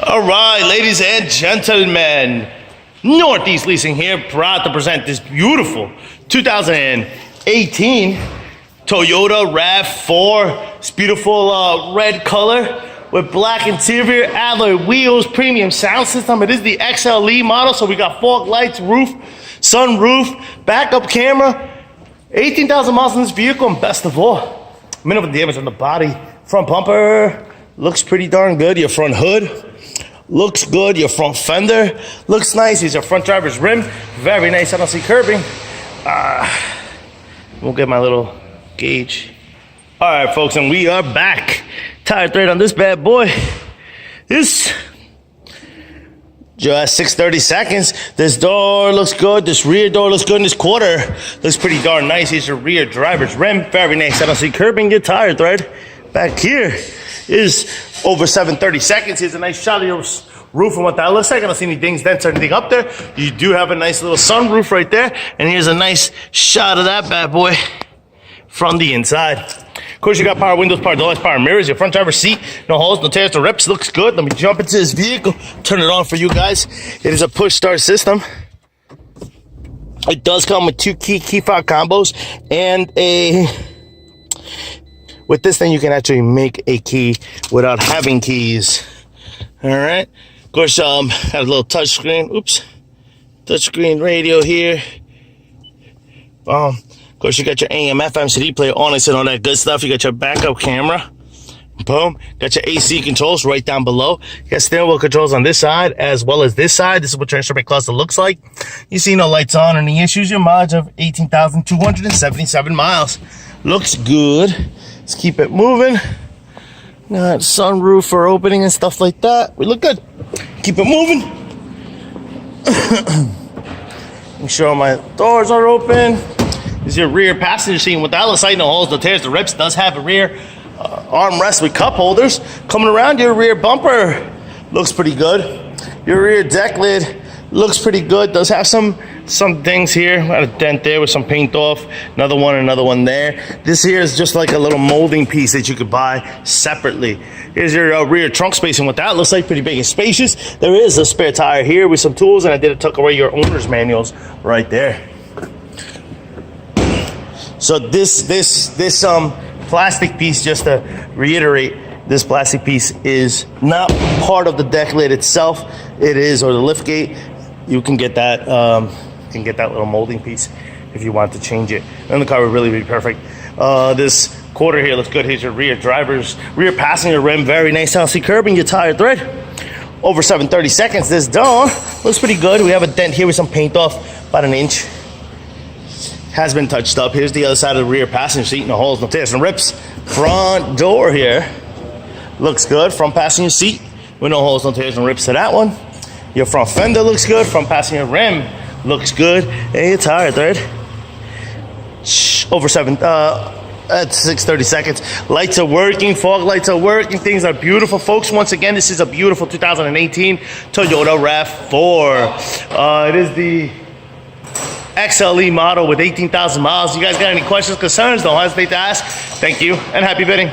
All right, ladies and gentlemen, Northeast Leasing here, proud to present this beautiful 2018 Toyota Rav4. It's beautiful red color with black interior, alloy wheels, premium sound system. It is the XLE model, so we got fog lights, roof, sunroof, backup camera, 18,000 miles in this vehicle, and best of all, minimal damage on the body. Front bumper looks pretty darn good. Your front hood looks good. Your front fender looks nice. Here's your front driver's rim. Very nice. I don't see curbing. We'll get my little gauge. All right, folks, and we are back. Tire thread on this bad boy is just 630 seconds. This door looks good. This rear door looks good. And this quarter looks pretty darn nice. Here's your rear driver's rim. Very nice. I don't see curbing. Your tire thread back here is over 730 seconds. Here's a nice shot of your roof and what that looks like. I don't see any dings, dents, or anything up there. You do have a nice little sunroof right there. And here's a nice shot of that bad boy from the inside. Of course, you got power windows, power doors, power mirrors. Your front driver's seat, no holes, no tears, no rips. Looks good. Let me jump into this vehicle, turn it on for you guys. It is a push start system. It does come with two key fob combos and with this thing, you can actually make a key without having keys. All right. Of course, got a little touch screen. Oops. Touch screen radio here. Of course, you got your AM, FM, CD player on it and all that good stuff. You got your backup camera. Boom. Got your AC controls right down below. You got steering wheel controls on this side as well as this side. This is what your instrument cluster looks like. You see no lights on. Any issues? Your mileage of 18,277 miles. Looks good. Let's keep it moving. Got sunroof for opening and stuff like that. We look good. Keep it moving. Make sure my doors are open. This is your rear passenger seat. With that looks like no holes, no tears, the rips. Does have a rear armrest with cup holders. Coming around, your rear bumper looks pretty good. Your rear deck lid looks pretty good. Does have some things here. Got a dent there with some paint off. Another one there. This here is just like a little molding piece that you could buy separately. Here's your rear trunk space, and what that looks like, pretty big and spacious. There is a spare tire here with some tools, and I did tuck away your owner's manuals right there. So this plastic piece, just to reiterate, this plastic piece is not part of the deck lid itself. It is, or the lift gate. You can get that. Can get that little molding piece if you want to change it. And the car would really be perfect. This quarter here looks good. Here's your rear passenger rim. Very nice. I don't see curbing. Your tire thread over 730 seconds. This door looks pretty good. We have a dent here with some paint off, about an inch. Has been touched up. Here's the other side of the rear passenger seat. No holes, no tears, no rips. Front door here looks good. Front passenger seat with no holes, no tears, no rips to that one. Your front fender looks good. Front passenger rim looks good. And your tire thread over at 630 seconds. Lights are working. Fog lights are working. Things are beautiful, folks. Once again, this is a beautiful 2018 Toyota Rav4. It is the XLE model with 18,000 miles. You guys got any questions, concerns? Don't hesitate to ask. Thank you, and happy bidding.